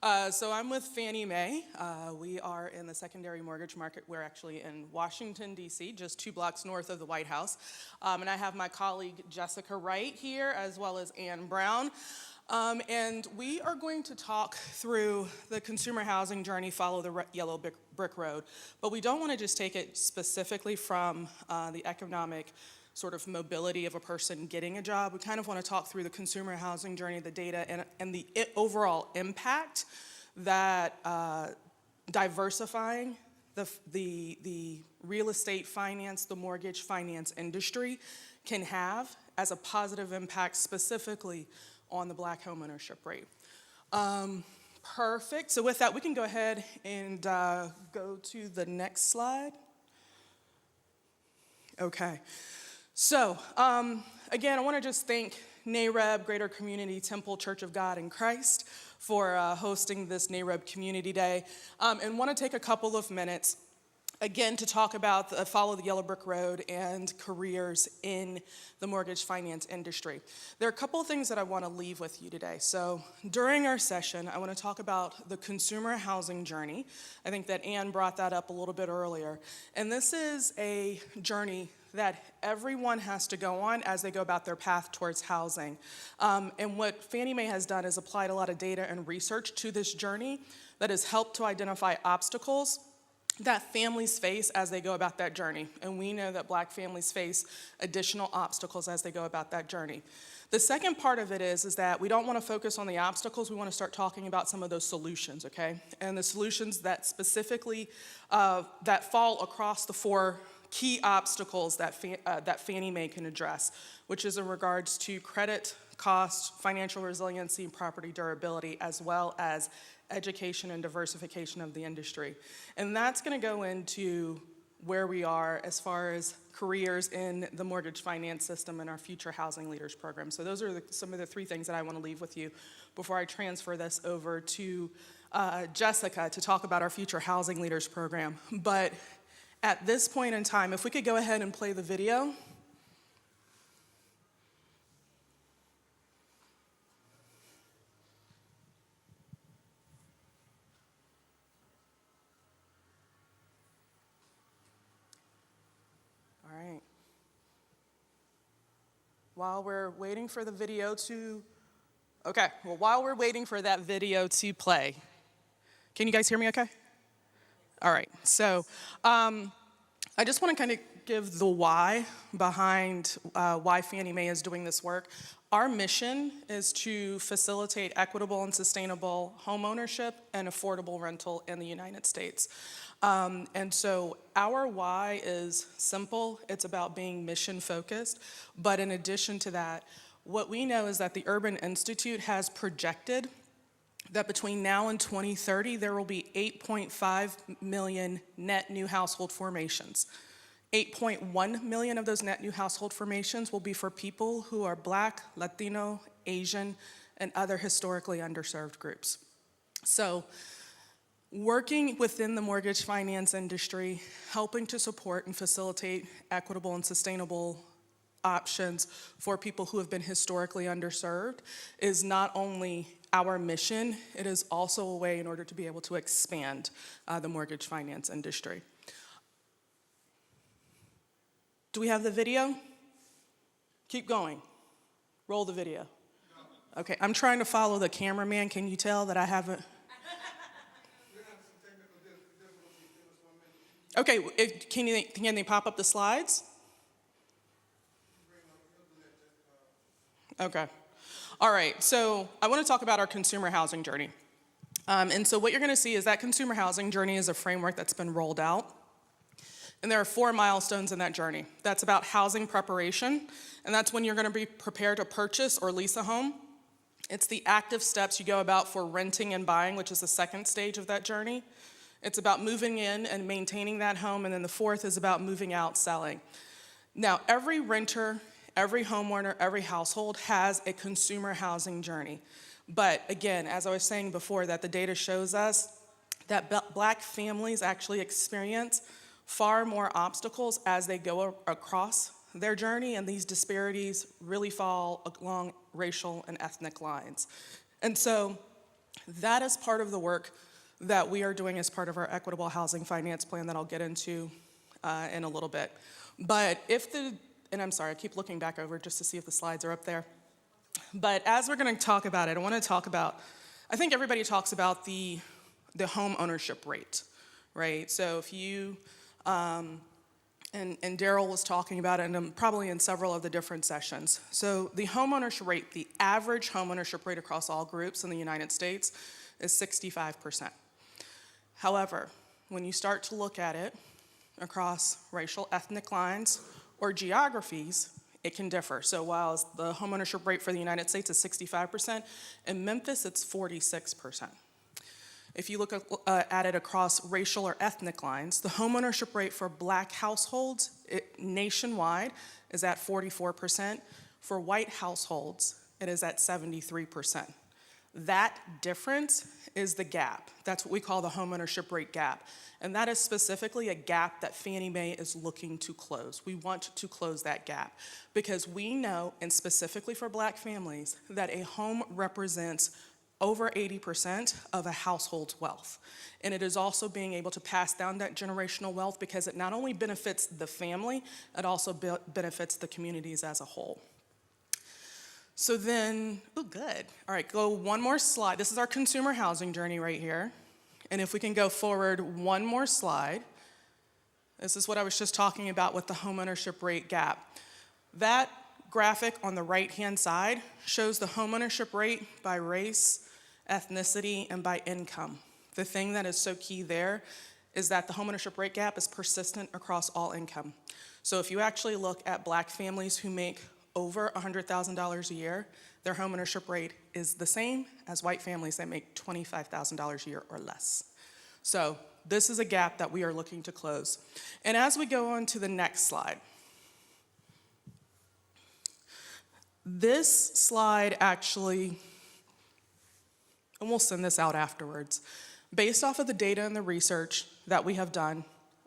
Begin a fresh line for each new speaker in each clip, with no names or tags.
So I'm with Fannie Mae. We are in the secondary mortgage market. We're actually in Washington, D.C., just 2 blocks north of the White House. And I have my colleague Jessica Wright here, as well as Ann Brown. And we are going to talk through the consumer housing journey, follow the yellow brick road. But we don't want to just take it specifically from the economic sort of mobility of a person getting a job. We kind of want to talk through the consumer housing journey, the data, and the overall impact that diversifying the real estate finance, the mortgage finance industry can have as a positive impact specifically on the Black homeownership rate. Perfect. So with that, we can go ahead and go to the next slide. Okay. So, again, I want to just thank NAREB, Greater Community Temple Church of God in Christ, for hosting this NAREB Community Day, and want to take a couple of minutes, again, to talk about follow the yellow brick road and careers in the mortgage finance industry. There are a couple of things that I want to leave with you today. So during our session, I want to talk about the consumer housing journey. I think that Ann brought that up a little bit earlier. And this is a journey that everyone has to go on as they go about their path towards housing. And what Fannie Mae has done is applied a lot of data and research to this journey that has helped to identify obstacles that families face as they go about that journey. And we know that Black families face additional obstacles as they go about that journey. The second part of it is that we don't want to focus on the obstacles. We want to start talking about some of those solutions, okay? And the solutions that specifically that fall across the 4 key obstacles that Fannie Mae can address, which is in regards to credit, cost, financial resiliency, and property durability, as well as education and diversification of the industry. And that's going to go into where we are as far as careers in the mortgage finance system and our future housing leaders program. So those are some of the 3 things that I want to leave with you before I transfer this over to Jessica to talk about our future housing leaders program. But at this point in time, if we could go ahead and play the video. All right. While we're waiting for the video to, while we're waiting for that video to play, can you guys hear me okay? All right, so I just want to kind of give the why behind why Fannie Mae is doing this work. Our mission is to facilitate equitable and sustainable home ownership and affordable rental in the United States. And so our why is simple. It's about being mission focused. But in addition to that, what we know is that the Urban Institute has projected that between now and 2030, there will be 8.5 million net new household formations. 8.1 million of those net new household formations will be for people who are Black, Latino, Asian, and other historically underserved groups. So working within the mortgage finance industry, helping to support and facilitate equitable and sustainable options for people who have been historically underserved is not only our mission, it is also a way in order to be able to expand the mortgage finance industry. Do we have the video? Keep going. Roll the video. Okay, I'm trying to follow the cameraman. Can you tell that I haven't? Okay, can they pop up the slides? Okay. All right, so I want to talk about our consumer housing journey. And so what you're going to see is that consumer housing journey is a framework that's been rolled out. And there are 4 milestones in that journey. That's about housing preparation, and that's when you're going to be prepared to purchase or lease a home. It's the active steps you go about for renting and buying, which is the 2nd stage of that journey. It's about moving in and maintaining that home, and then the 4th is about moving out, selling. Now, every renter, every homeowner, every household has a consumer housing journey. But again, as I was saying before, that the data shows us that Black families actually experience far more obstacles as they go across their journey, and these disparities really fall along racial and ethnic lines. And so That is part of the work that we are doing as part of our equitable housing finance plan that I'll get into in a little bit. But and I'm sorry, I keep looking back over just to see if the slides are up there. But as we're going to talk about it, I want to talk about, I think everybody talks about the home ownership rate, right? So if you, and Daryl was talking about it, and probably in several of the different sessions. So the home ownership rate, the average home ownership rate across all groups in the United States is 65%. However, when you start to look at it across racial, ethnic lines, or geographies, it can differ. So while the homeownership rate for the United States is 65%, in Memphis it's 46%. If you look at it across racial or ethnic lines, the homeownership rate for Black households nationwide is at 44%. For white households, it is at 73%. That difference is the gap. That's what we call the homeownership rate gap. And that is specifically a gap that Fannie Mae is looking to close. We want to close that gap because we know, and specifically for Black families, that a home represents over 80% of a household's wealth. And it is also being able to pass down that generational wealth because it not only benefits the family, it also benefits the communities as a whole. So then, oh, good. All right, go one more slide. This is our consumer housing journey right here. And if we can go forward one more slide, this is what I was just talking about with the homeownership rate gap. That graphic on the right-hand side shows the homeownership rate by race, ethnicity, and by income. The thing that is so key there is that the homeownership rate gap is persistent across all income. So if you actually look at Black families who make over $100,000 a year, their homeownership rate is the same as white families that make $25,000 a year or less. So this is a gap that we are looking to close. And as we go on to the next slide, this slide actually, and we'll send this out afterwards, based off of the data and the research that we have done,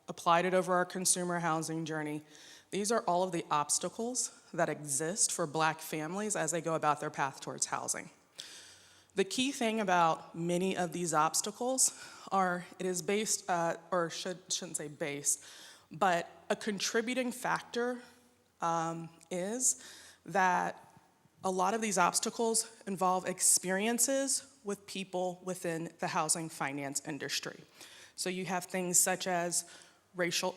applied it over our consumer housing journey, these are all of the obstacles that exist for Black families as they go about their path towards housing. The key thing about many of these obstacles are it is based, or shouldn't say based, but a contributing factor is that a lot of these obstacles involve experiences with people within the housing finance industry. So you have things such as racial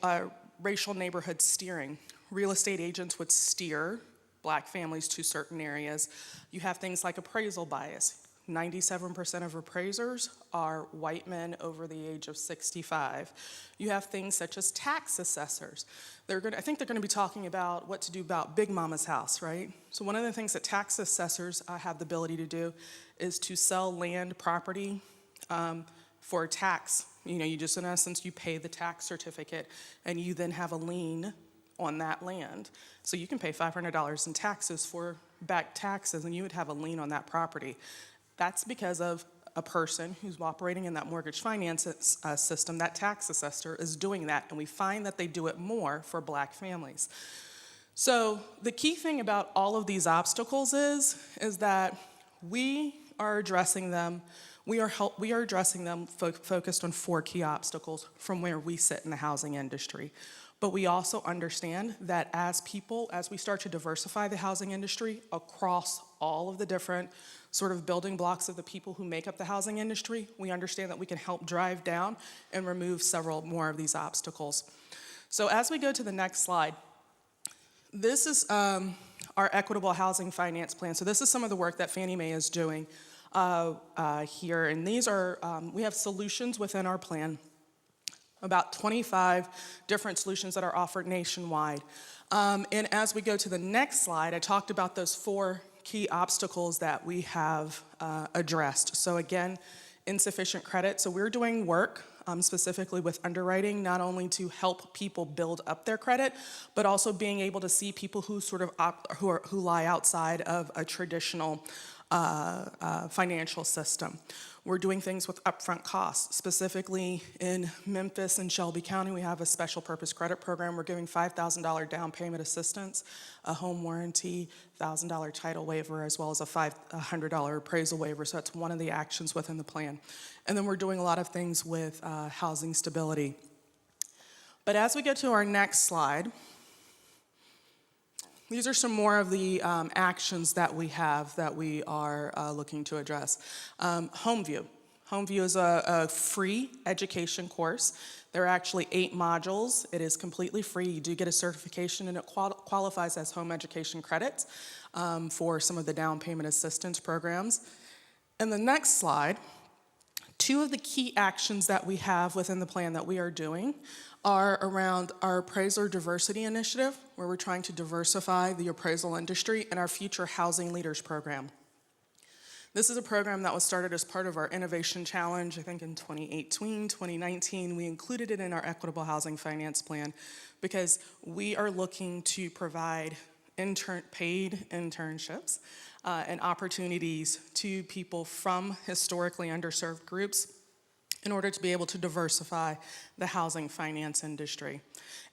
neighborhood steering. Real estate agents would steer Black families to certain areas. You have things like appraisal bias. 97% of appraisers are white men over the age of 65. You have things such as tax assessors. I think they're going to be talking about what to do about Big Mama's house, right? So one of the things that tax assessors have the ability to do is to sell land, property for tax. You just, in essence, you pay the tax certificate and you then have a lien on that land. So you can pay $500 in taxes for back taxes and you would have a lien on that property. That's because of a person who's operating in that mortgage finance system. That tax assessor is doing that, and we find that they do it more for Black families. So the key thing about all of these obstacles is that we are addressing them. We are addressing them focused on 4 key obstacles from where we sit in the housing industry. But we also understand that as we start to diversify the housing industry across all of the different sort of building blocks of the people who make up the housing industry, we understand that we can help drive down and remove several more of these obstacles. So as we go to the next slide, this is our equitable housing finance plan. So this is some of the work that Fannie Mae is doing here. And these are, we have solutions within our plan, about 25 different solutions that are offered nationwide. And as we go to the next slide, I talked about those 4 key obstacles that we have addressed. So again, insufficient credit. So we're doing work specifically with underwriting, not only to help people build up their credit, but also being able to see people who sort of who lie outside of a traditional financial system. We're doing things with upfront costs. Specifically in Memphis and Shelby County, we have a special purpose credit program. We're giving $5,000 down payment assistance, a home warranty, $1,000 title waiver, as well as a $100 appraisal waiver. So that's one of the actions within the plan. And then we're doing a lot of things with housing stability. But as we get to our next slide, these are some more of the actions that we have that we are looking to address. HomeView. HomeView is a free education course. There are actually 8 modules. It is completely free. You do get a certification, and it qualifies as home education credits for some of the down payment assistance programs. In the next slide, 2 of the key actions that we have within the plan that we are doing are around our appraiser diversity initiative, where we're trying to diversify the appraisal industry, and our future housing leaders program. This is a program that was started as part of our innovation challenge, I think in 2018, 2019. We included it in our equitable housing finance plan because we are looking to provide paid internships and opportunities to people from historically underserved groups in order to be able to diversify the housing finance industry.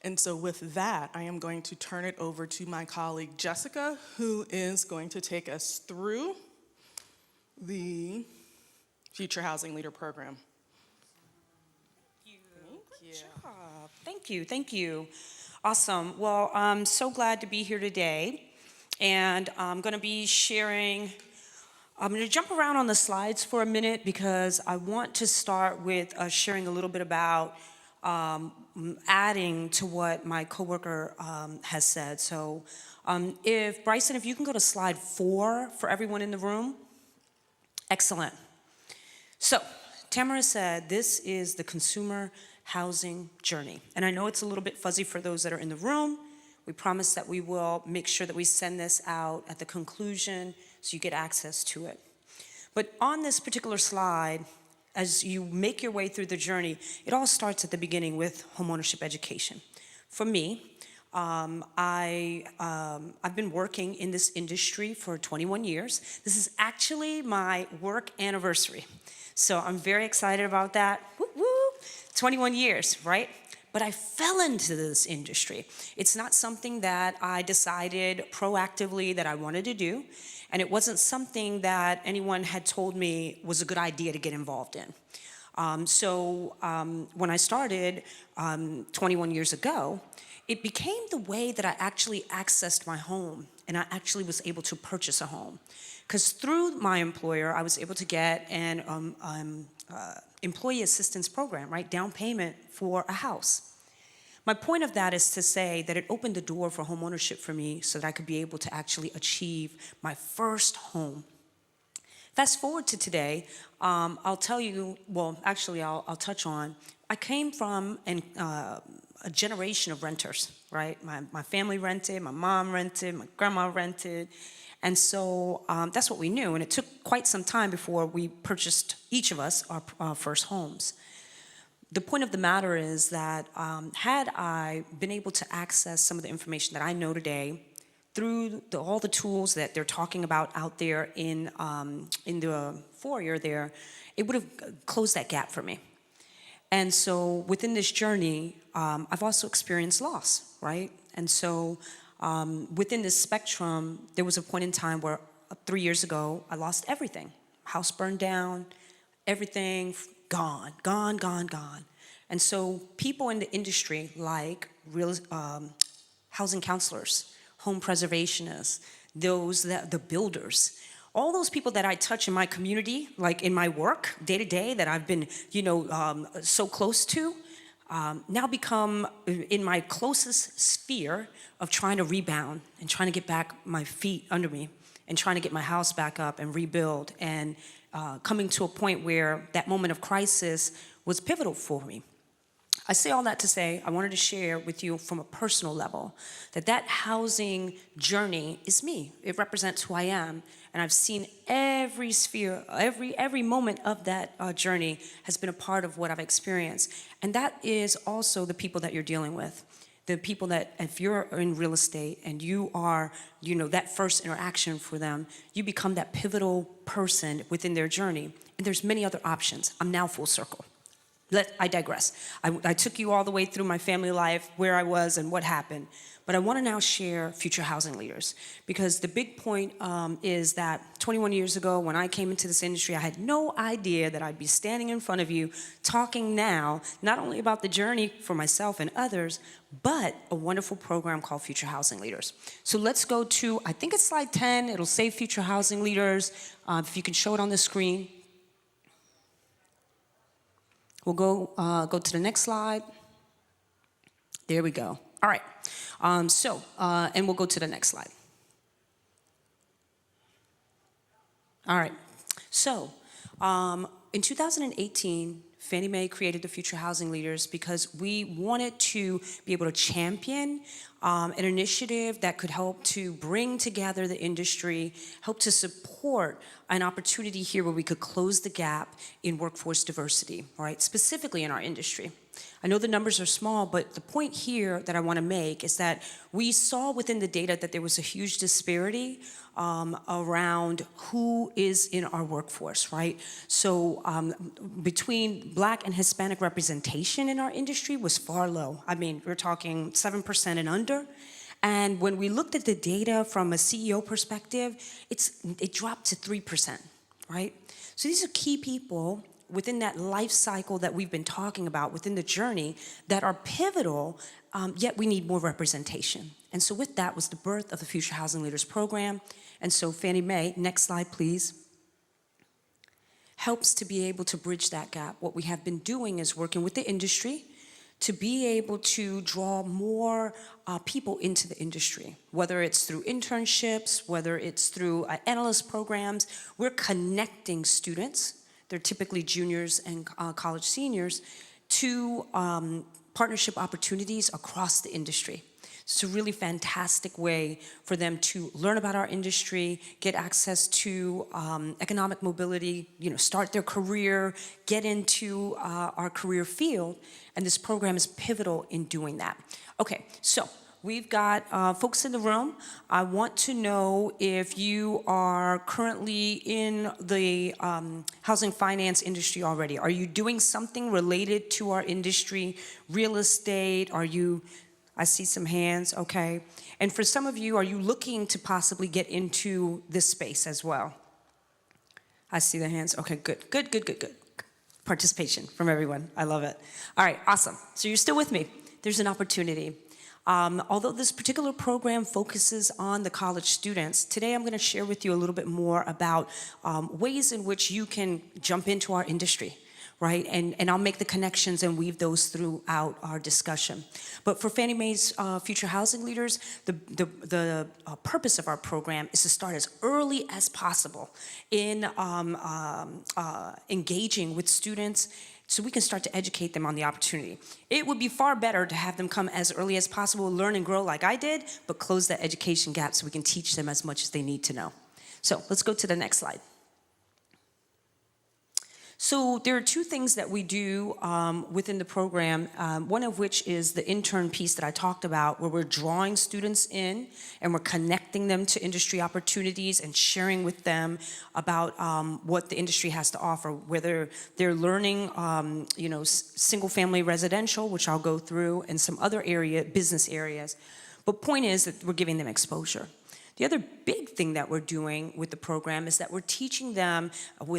And so with that, I am going to turn it over to my colleague Jessica, who is going to take us through the Future Housing Leader Program.
Thank you. Thank you. Awesome. Well, I'm so glad to be here today. And I'm going to be sharing, I'm going to jump around on the slides for a minute because I want to start with sharing a little bit about adding to what my coworker has said. So if Bryson, if you can go to slide 4 for everyone in the room. Excellent. So Tamara said this is the consumer housing journey. And I know it's a little bit fuzzy for those that are in the room. We promise that we will make sure that we send this out at the conclusion so you get access to it. But on this particular slide, as you make your way through the journey, it all starts at the beginning with homeownership education. For me, I've been working in this industry for 21 years. This is actually my work anniversary. So I'm very excited about that. Woo woo! 21 years, right? But I fell into this industry. It's not something that I decided proactively that I wanted to do, and it wasn't something that anyone had told me was a good idea to get involved in. When I started 21 years ago, it became the way that I actually accessed my home, and I actually was able to purchase a home. Because through my employer, I was able to get an employee assistance program, right? Down payment for a house. My point of that is to say that it opened the door for home ownership for me so that I could be able to actually achieve my first home. Fast forward to today, I'll tell you, well, actually I'll touch on, I came from a generation of renters, right? My family rented, my mom rented, my grandma rented. And so that's what we knew. And it took quite some time before we purchased, each of us, our first homes. The point of the matter is that had I been able to access some of the information that I know today through all the tools that they're talking about out there in the foyer there, it would have closed that gap for me. And so within this journey, I've also experienced loss, right? And so within this spectrum, there was a point in time where 3 years ago, I lost everything. House burned down, everything gone. And so people in the industry like housing counselors, home preservationists, the builders, all those people that I touch in my community, like in my work day to day that I've been, so close to, now become in my closest sphere of trying to rebound and trying to get back my feet under me and trying to get my house back up and rebuild and coming to a point where that moment of crisis was pivotal for me. I say all that to say I wanted to share with you from a personal level that housing journey is me. It represents who I am, and I've seen every sphere, every moment of that journey has been a part of what I've experienced. And that is also the people that you're dealing with. the people that, if you're in real estate and you are, that first interaction for them, you become that pivotal person within their journey. And there's many other options. I'm now full circle. I digress. I took you all the way through my family life, where I was and what happened. But I want to now share future housing leaders, because the big point is that 21 years ago, when I came into this industry, I had no idea that I'd be standing in front of you talking now, not only about the journey for myself and others, but a wonderful program called Future Housing Leaders. So let's go to, I think it's slide 10. It'll say Future Housing Leaders. If you can show it on the screen. We'll go to the next slide. There we go. All right. And we'll go to the next slide. All right. So, in 2018, Fannie Mae created the Future Housing Leaders because we wanted to be able to champion an initiative that could help to bring together the industry, help to support an opportunity here where we could close the gap in workforce diversity, right? Specifically in our industry. I know the numbers are small, but the point here that I want to make is that we saw within the data that there was a huge disparity around who is in our workforce, right? So between Black and Hispanic representation in our industry was far low. I mean, we're talking 7% and under. And when we looked at the data from a CEO perspective, it dropped to 3%, right? So these are key people within that life cycle that we've been talking about, within the journey, that are pivotal, yet we need more representation. And so with that was the birth of the Future Housing Leaders Program. And so Fannie Mae, next slide please, helps to be able to bridge that gap. What we have been doing is working with the industry to be able to draw more people into the industry, whether it's through internships, whether it's through analyst programs. We're connecting students, they're typically juniors and college seniors, to partnership opportunities across the industry. It's a really fantastic way for them to learn about our industry, get access to economic mobility, start their career, get into our career field, and this program is pivotal in doing that. Okay, so we've got folks in the room. I want to know if you are currently in the housing finance industry already. Are you doing something related to our industry, real estate? I see some hands, okay. And for some of you, are you looking to possibly get into this space as well? I see the hands, okay, good. Participation from everyone, I love it. All right, awesome, so you're still with me. There's an opportunity. Although this particular program focuses on the college students, today I'm gonna share with you a little bit more about ways in which you can jump into our industry, right? And I'll make the connections and weave those throughout our discussion. But for Fannie Mae's Future Housing Leaders, the purpose of our program is to start as early as possible in engaging with students so we can start to educate them on the opportunity. It would be far better to have them come as early as possible, learn and grow like I did, but close that education gap so we can teach them as much as they need to know. So let's go to the next slide. So there are two things that we do within the program, one of which is the intern piece that I talked about, where we're drawing students in and we're connecting them to industry opportunities and sharing with them about what the industry has to offer, whether they're learning single family residential, which I'll go through, and some other business areas. But point is that we're giving them exposure. The other big thing that we're doing with the program is that we're teaching them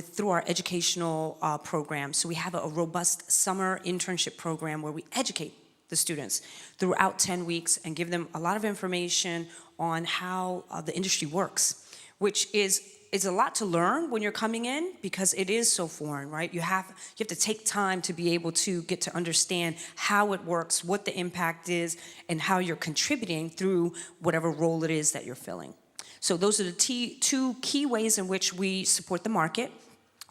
through our educational program. So we have a robust summer internship program where we educate the students throughout 10 weeks and give them a lot of information on how the industry works, which is a lot to learn when you're coming in because it is so foreign, right? You have to take time to be able to get to understand how it works, what the impact is, and how you're contributing through whatever role it is that you're filling. So those are the two key ways in which we support the market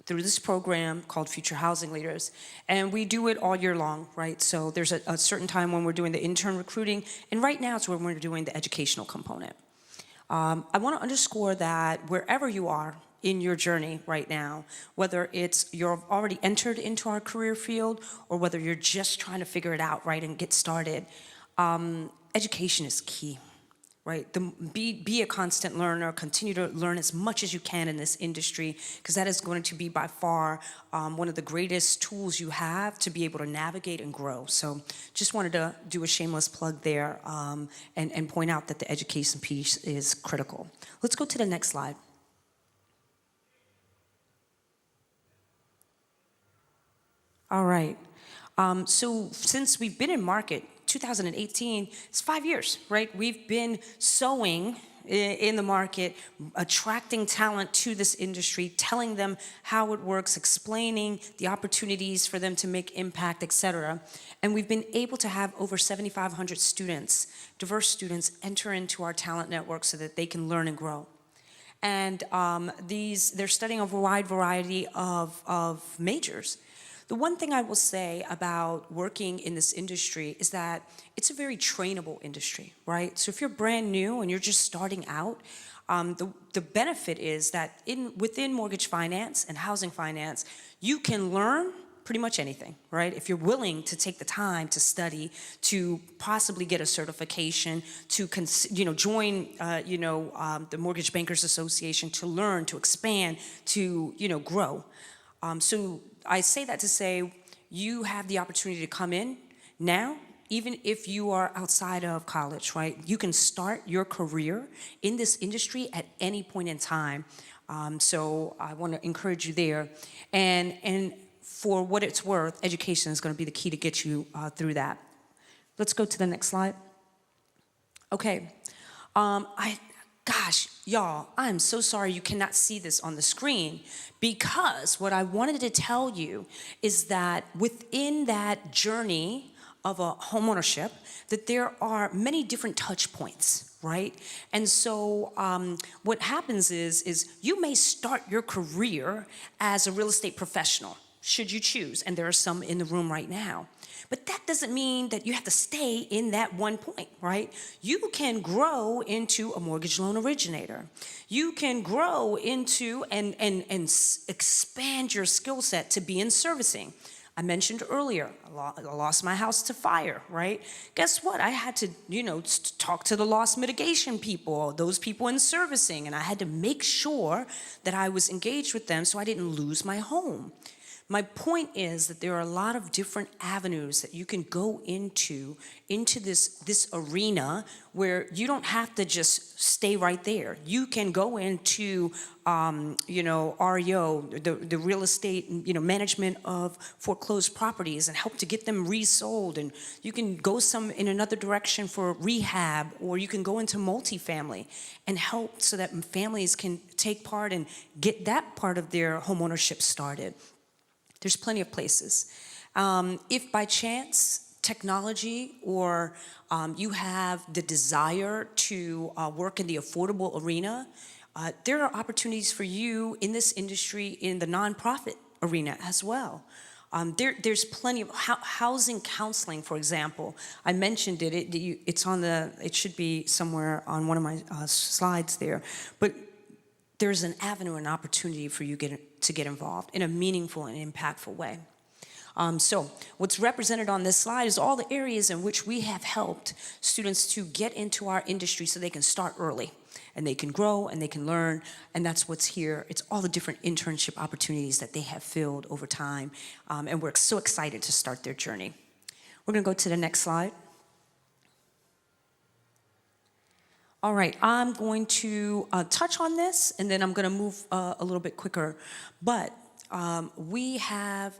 through this program called Future Housing Leaders. And we do it all year long, right? So there's a certain time when we're doing the intern recruiting, and right now it's when we're doing the educational component. I want to underscore that wherever you are in your journey right now, whether it's you're already entered into our career field or whether you're just trying to figure it out, right, and get started, Education is key, right? Be a constant learner, continue to learn as much as you can in this industry, because that is going to be by far one of the greatest tools you have to be able to navigate and grow. So just wanted to do a shameless plug there and point out that the education piece is critical. Let's go to the next slide. All right. So since we've been in market, 2018, it's 5 years, right? We've been sowing in the market, attracting talent to this industry, telling them how it works, explaining the opportunities for them to make impact, et cetera. And we've been able to have over 7,500 students, diverse students, enter into our talent network so that they can learn and grow. And they're studying a wide variety of majors. The one thing I will say about working in this industry is that it's a very trainable industry, right? So if you're brand new and you're just starting out, the benefit is that within mortgage finance and housing finance, you can learn pretty much anything, right? If you're willing to take the time to study, to possibly get a certification, to join the Mortgage Bankers Association, to learn, to expand, to grow. So I say that to say you have the opportunity to come in now, even if you are outside of college, right? You can start your career in this industry at any point in time. So I want to encourage you there. And for what it's worth, education is going to be the key to get you through that. Let's go to the next slide. Okay. Gosh, y'all, I'm so sorry you cannot see this on the screen, because what I wanted to tell you is that within that journey of a homeownership, that there are many different touch points, right? And so what happens is you may start your career as a real estate professional, should you choose, and there are some in the room right now. But that doesn't mean that you have to stay in that one point, right? You can grow into a mortgage loan originator. You can grow into and expand your skill set to be in servicing. I mentioned earlier, I lost my house to fire, right? Guess what? I had to, talk to the loss mitigation people, those people in servicing, and I had to make sure that I was engaged with them so I didn't lose my home. My point is that there are a lot of different avenues that you can go into this arena where you don't have to just stay right there. You can go into, REO, the real estate, management of foreclosed properties and help to get them resold. And you can go in another direction for rehab, or you can go into multifamily and help so that families can take part and get that part of their homeownership started. There's plenty of places. If by chance technology or you have the desire to work in the affordable arena, there are opportunities for you in this industry in the nonprofit arena as well. There's plenty of housing counseling, for example. I mentioned it. It should be somewhere on one of my slides there. But there's an avenue and opportunity for you to get involved in a meaningful and impactful way. So what's represented on this slide is all the areas in which we have helped students to get into our industry so they can start early and they can grow and they can learn, and that's what's here. It's all the different internship opportunities that they have filled over time, and we're so excited to start their journey. We're gonna go to the next slide. All right, I'm going to touch on this, and then I'm going to move a little bit quicker. But we have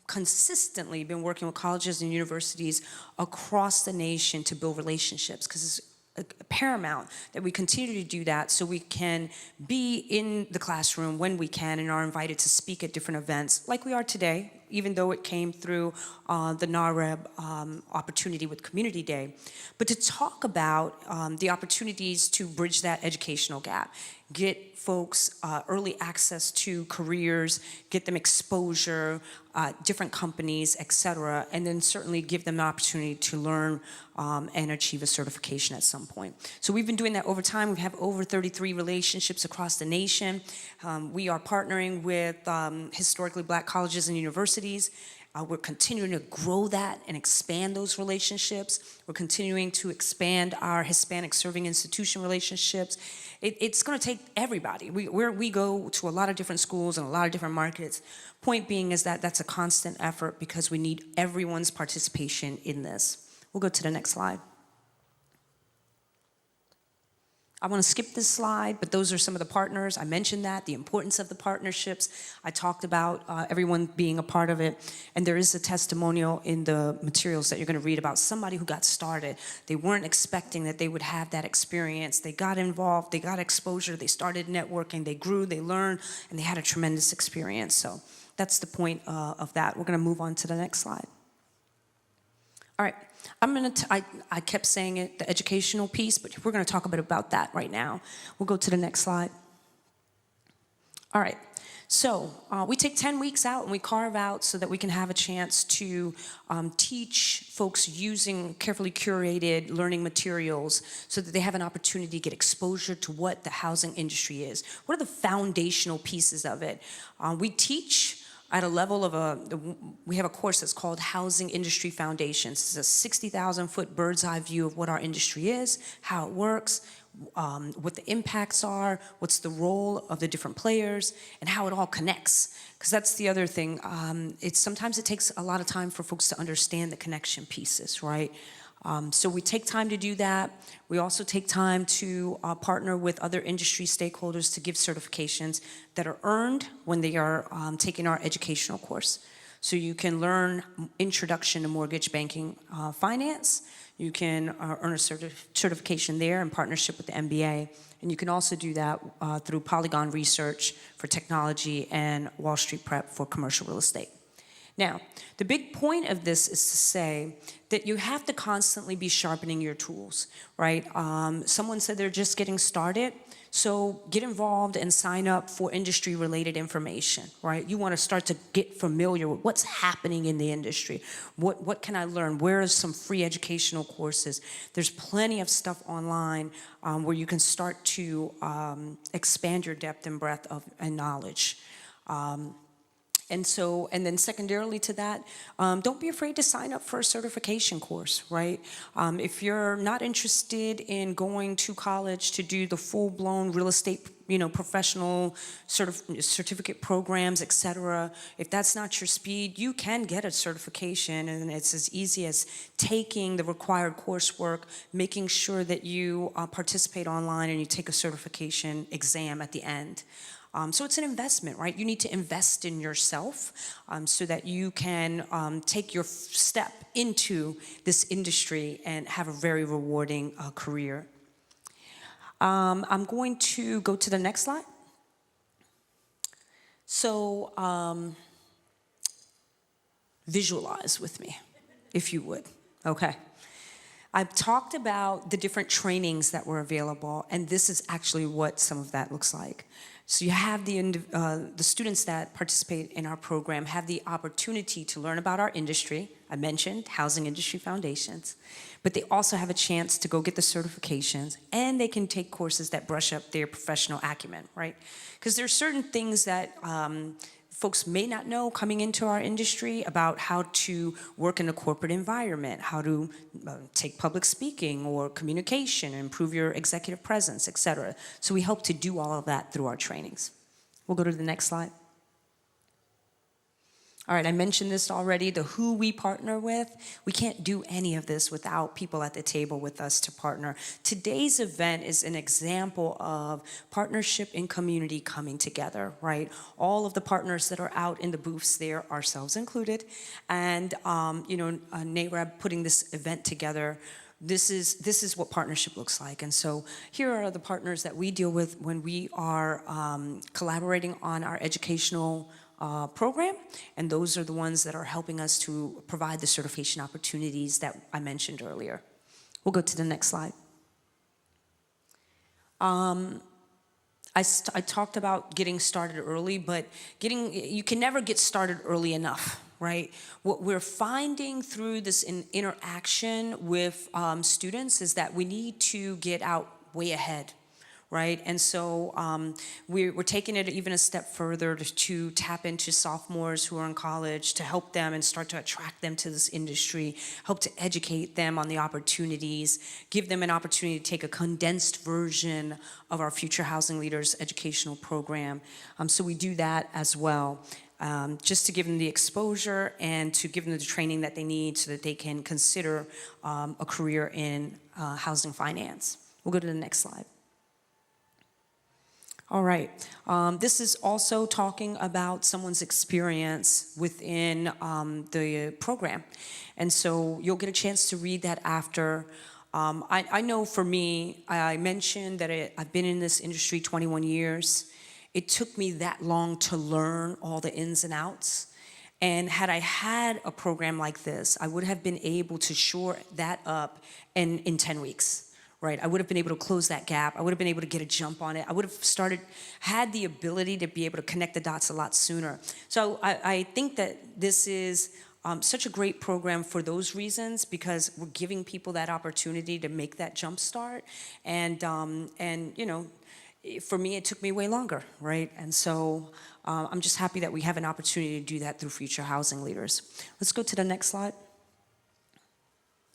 consistently been working with colleges and universities across the nation to build relationships, because it's paramount that we continue to do that so we can be in the classroom when we can and are invited to speak at different events like we are today, even though it came through the NAREB opportunity with Community Day. But to talk about the opportunities to bridge that educational gap, get folks early access to careers, get them exposure, different companies, et cetera, and then certainly give them the opportunity to learn and achieve a certification at some point. So we've been doing that over time. We have over 33 relationships across the nation. We are partnering with historically black colleges and universities, We're continuing to grow that and expand those relationships. We're continuing to expand our Hispanic serving institution relationships. It's going to take everybody. We go to a lot of different schools and a lot of different markets. Point being is that that's a constant effort because we need everyone's participation in this. We'll go to the next slide. I want to skip this slide, but those are some of the partners. I mentioned that, the importance of the partnerships. I talked about everyone being a part of it. And there is a testimonial in the materials that you're going to read about somebody who got started. They weren't expecting that they would have that experience. They got involved, they got exposure, they started networking, they grew, they learned, and they had a tremendous experience. So that's the point of that. We're going to move on to the next slide. All right. I kept saying it, the educational piece, but we're going to talk a bit about that right now. We'll go to the next slide. All right. So we take 10 weeks out and we carve out so that we can have a chance to teach folks using carefully curated learning materials so that they have an opportunity to get exposure to what the housing industry is. What are the foundational pieces of it? We teach at a level of we have a course that's called Housing Industry Foundations. It's a 60,000-foot bird's eye view of what our industry is, how it works, what the impacts are, what's the role of the different players, and how it all connects. Because that's the other thing. Sometimes it takes a lot of time for folks to understand the connection pieces, right? So we take time to do that. We also take time to partner with other industry stakeholders to give certifications that are earned when they are taking our educational course. So you can learn Introduction to Mortgage Banking Finance. You can earn a certification there in partnership with the MBA. And you can also do that through Polygon Research for technology and Wall Street Prep for commercial real estate. Now, the big point of this is to say that you have to constantly be sharpening your tools, right? Someone said they're just getting started, so get involved and sign up for industry-related information, right? You want to start to get familiar with what's happening in the industry. What can I learn? Where are some free educational courses? There's plenty of stuff online where you can start to expand your depth and breadth of knowledge. And then secondarily to that, don't be afraid to sign up for a certification course, right? If you're not interested in going to college to do the full-blown real estate, professional certificate programs, et cetera, if that's not your speed, you can get a certification, and it's as easy as taking the required coursework, making sure that you participate online and you take a certification exam at the end. So it's an investment, right? You need to invest in yourself so that you can take your step into this industry and have a very rewarding career. I'm going to go to the next slide. So visualize with me, if you would. Okay. I've talked about the different trainings that were available, and this is actually what some of that looks like. So you have the students that participate in our program have the opportunity to learn about our industry. I mentioned Housing Industry Foundations, but they also have a chance to go get the certifications, and they can take courses that brush up their professional acumen, right? Because there are certain things that folks may not know coming into our industry about how to work in a corporate environment, how to take public speaking or communication, improve your executive presence, et cetera. So we hope to do all of that through our trainings. We'll go to the next slide. All right, I mentioned this already, the who we partner with. We can't do any of this without people at the table with us to partner. Today's event is an example of partnership and community coming together, right? All of the partners that are out in the booths there, ourselves included, and NAREB putting this event together. This is what partnership looks like. And so here are the partners that we deal with when we are collaborating on our educational program, and those are the ones that are helping us to provide the certification opportunities that I mentioned earlier. We'll go to the next slide. I talked about getting started early, but you can never get started early enough, right? What we're finding through this interaction with students is that we need to get out way ahead, right? And so we're taking it even a step further to tap into sophomores who are in college, to help them and start to attract them to this industry, help to educate them on the opportunities, give them an opportunity to take a condensed version of our Future Housing Leaders educational program. So we do that as well. Just to give them the exposure and to give them the training that they need so that they can consider a career in housing finance. We'll go to the next slide. All right. This is also talking about someone's experience within the program. And so you'll get a chance to read that after. I know for me, I mentioned that I've been in this industry 21 years. It took me that long to learn all the ins and outs. And had I had a program like this, I would have been able to shore that up in 10 weeks. Right, I would have been able to close that gap. I would have been able to get a jump on it. I would have had the ability to be able to connect the dots a lot sooner. So I think that this is such a great program for those reasons, because we're giving people that opportunity to make that jump start. And you know, for me, it took me way longer, right? And so I'm just happy that we have an opportunity to do that through Future Housing Leaders. Let's go to the next slide.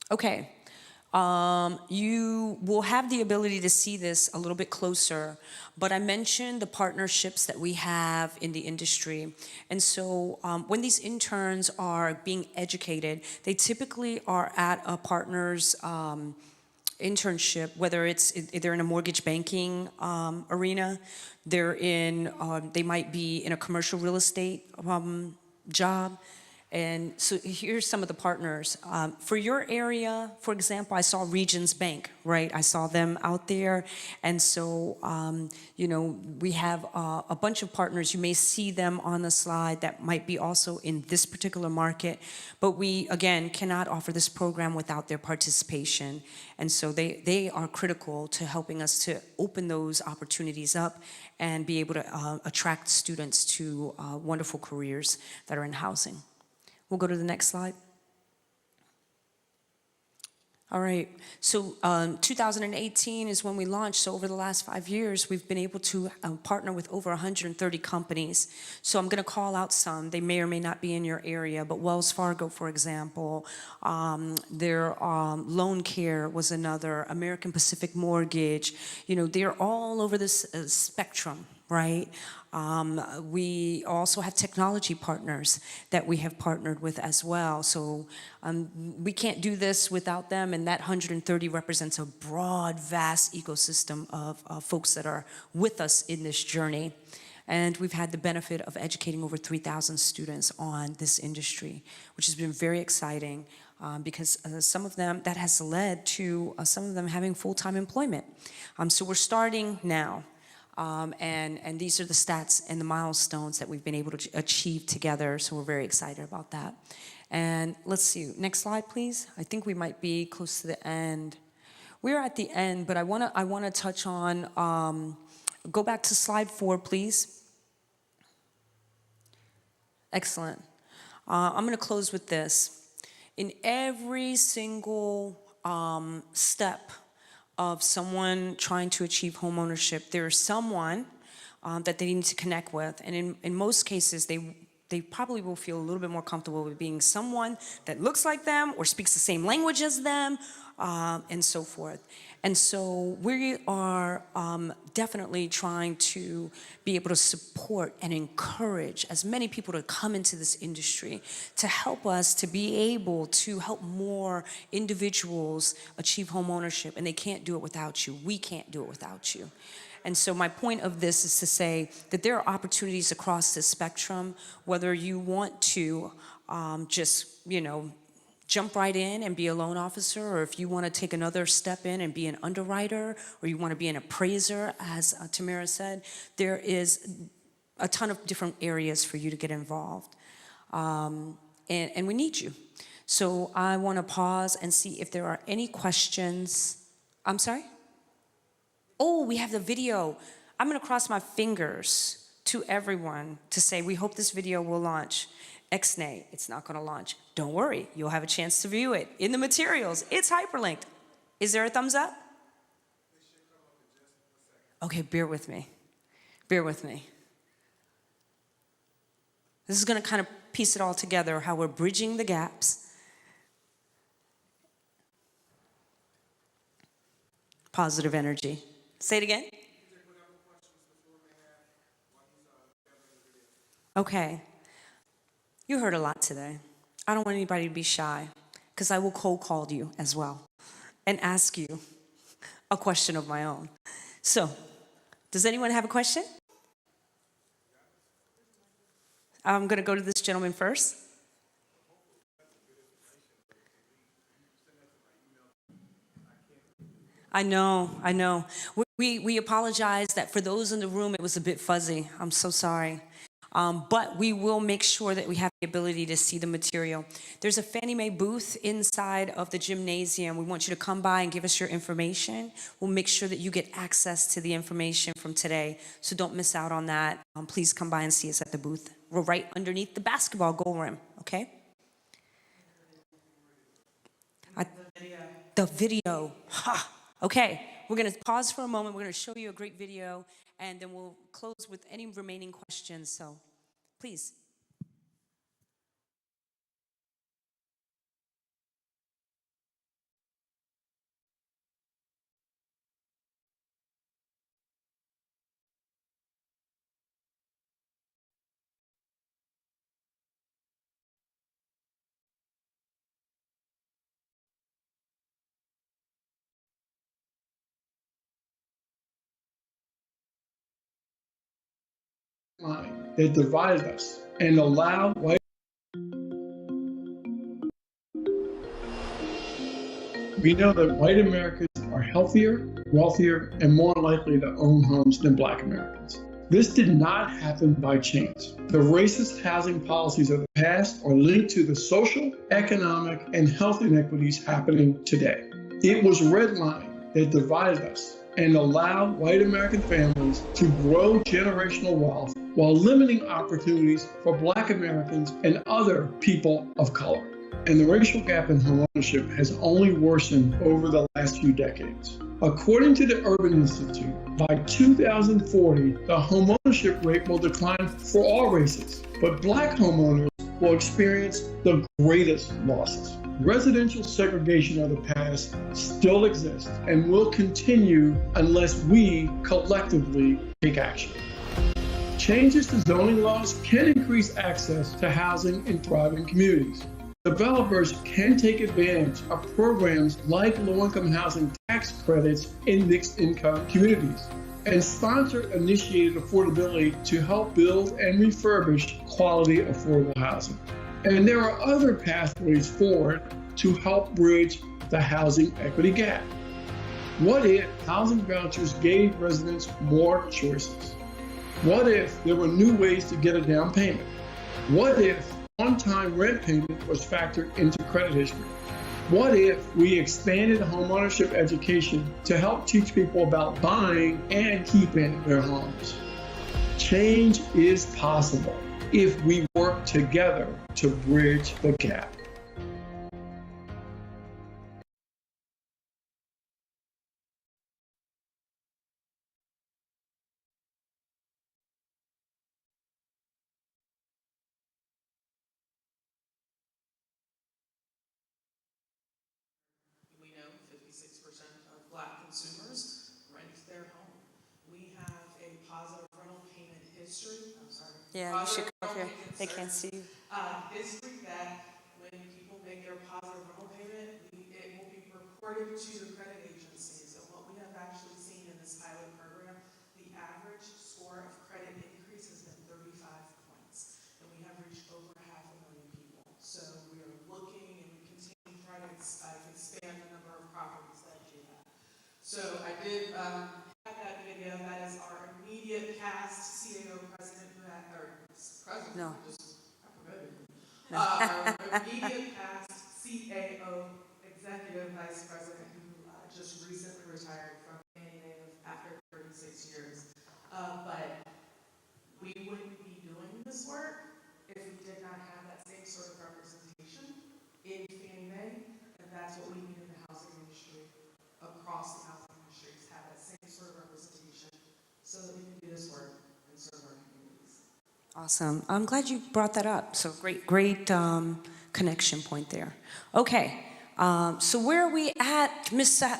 Okay. You will have the ability to see this a little bit closer, but I mentioned the partnerships that we have in the industry. And so when these interns are being educated, they typically are at a partner's internship, whether they're in a mortgage banking arena, they might be in a commercial real estate job. And so here's some of the partners. For your area, for example, I saw Regions Bank, right? I saw them out there. And so, you know, we have a bunch of partners. You may see them on the slide that might be also in this particular market. But we, again, cannot offer this program without their participation. And so they are critical to helping us to open those opportunities up and be able to attract students to wonderful careers that are in housing. We'll go to the next slide. All right, so 2018 is when we launched. So over the last 5 years, we've been able to partner with over 130 companies. So I'm gonna call out some. They may or may not be in your area, but Wells Fargo, for example, their Loan Care was another, American Pacific Mortgage. You know, they're all over this spectrum, right? We also have technology partners that we have partnered with as well. So we can't do this without them, and that 130 represents a broad, vast ecosystem of folks that are with us in this journey. And we've had the benefit of educating over 3,000 students on this industry, which has been very exciting because some of them, that has led to some of them having full-time employment. So we're starting now. And these are the stats and the milestones that we've been able to achieve together, so we're very excited about that. And let's see, next slide, please. I think we might be close to the end. We're at the end, but I wanna touch on, go back to slide 4, please. Excellent. I'm gonna close with this. In every single step of someone trying to achieve homeownership, there is someone that they need to connect with. And in most cases, they probably will feel a little bit more comfortable with being someone that looks like them or speaks the same language as them, and so forth. And so we are definitely trying to be able to support and encourage as many people to come into this industry to help us to be able to help more individuals achieve home ownership. And they can't do it without you. We can't do it without you. And so my point of this is to say that there are opportunities across the spectrum, whether you want to just, you know, jump right in and be a loan officer, or if you want to take another step in and be an underwriter, or you want to be an appraiser, as Tamara said, there is a ton of different areas for you to get involved. And we need you. So I want to pause and see if there are any questions. I'm sorry? Oh, we have the video. I'm going to cross my fingers to everyone to say we hope this video will launch. Ixnay, it's not going to launch. Don't worry, you'll have a chance to view it in the materials. It's hyperlinked. Is there a thumbs up? Okay, bear with me. Bear with me. This is going to kind of piece it all together, how we're bridging the gaps. Positive energy. Say it again. Okay. You heard a lot today. I don't want anybody to be shy, because I will cold call you as well and ask you a question of my own. So, does anyone have a question? I'm going to go to this gentleman first. I know. We apologize that for those in the room, it was a bit fuzzy. I'm so sorry. But we will make sure that we have the ability to see the material. There's a Fannie Mae booth inside of the gymnasium. We want you to come by and give us your information. We'll make sure that you get access to the information from today. So don't miss out on that. Please come by and see us at the booth. We're right underneath the basketball goal rim, okay? The video. Ha! Okay, we're going to pause for a moment. We're going to show you a great video, and then we'll close with any remaining questions. So, please.
Line that divided us and allowed white. We know that white Americans are healthier, wealthier, and more likely to own homes than Black Americans. This did not happen by chance. The racist housing policies of the past are linked to the social, economic, and health inequities happening today. It was redlining that divided us and allowed white American families to grow generational wealth while limiting opportunities for Black Americans and other people of color. And the racial gap in homeownership has only worsened over the last few decades. According to the Urban Institute, by 2040, the homeownership rate will decline for all races, but Black homeowners will experience the greatest losses. Residential segregation of the past still exists and will continue unless we collectively take action. Changes to zoning laws can increase access to housing in thriving communities. Developers can take advantage of programs like low-income housing tax credits in mixed-income communities and sponsor-initiated affordability to help build and refurbish quality affordable housing. And there are other pathways forward to help bridge the housing equity gap. What if housing vouchers gave residents more choices? What if there were new ways to get a down payment? What if on-time rent payment was factored into credit history? What if we expanded homeownership education to help teach people about buying and keeping their homes? Change is possible if we work together to bridge the gap.
We know 56% of Black consumers rent their home. We have a positive rental payment history. I'm sorry.
Yeah, you should
Positive
come up
rental
here.
payment
They can't see you.
history that when people make their positive rental payment, it will be reported to the credit agencies. And what we have actually seen in this pilot program, the average score of credit increase has been 35 points. And we have reached over 500,000 people. So we are looking and we continue to try to expand the number of properties that do that. So I did have that video. That is our immediate past CAO president who had, or president,
No.
I promoted him. Our immediate past CAO executive vice president who just recently retired from Fannie Mae after 36 years. But we wouldn't be doing this work if we did not have that same sort of representation in Fannie Mae, and that's what we need in the housing industry, across the housing industry, to have that same sort of representation so that we can do this work and serve our communities.
Awesome. I'm glad you brought that up. So great connection point there. Okay. So where are we at,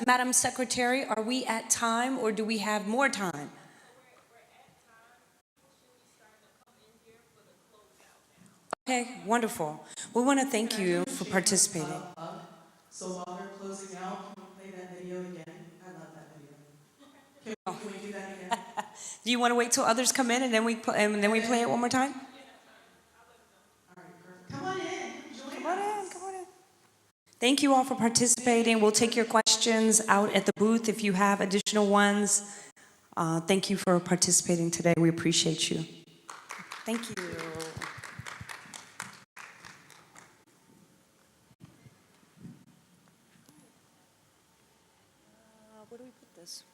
Madam Secretary? Are we at time or do we have more time? Okay, wonderful. We want to thank you for participating.
So while they're closing out, can we play that video again? I love that video. Can we do that again?
Do you want to wait till others come in and then we play it one more time?
All right, perfect. Come on in. Join us.
Come on in. Thank you all for participating. We'll take your questions out at the booth if you have additional ones. Thank you for participating today. We appreciate you. Thank you. Where do we put this?